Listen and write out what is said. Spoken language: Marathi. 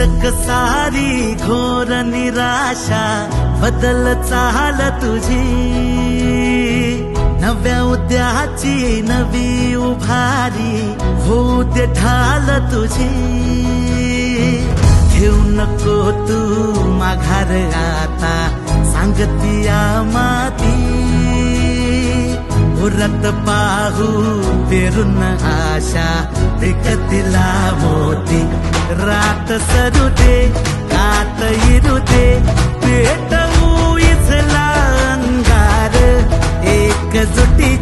शिल्लक सारी घोर निराशा बदल चाल तुझी, नव्या उद्याची नवी उभारी होऊ दे ढाल तुझी। घेऊ नको तू माघार आता सांगतिया माती, उरत पाहू पेरून आशा विकतिला मोती। रात सरू दे कात इरू दे पेटवू इथला अंगार, एकजुटी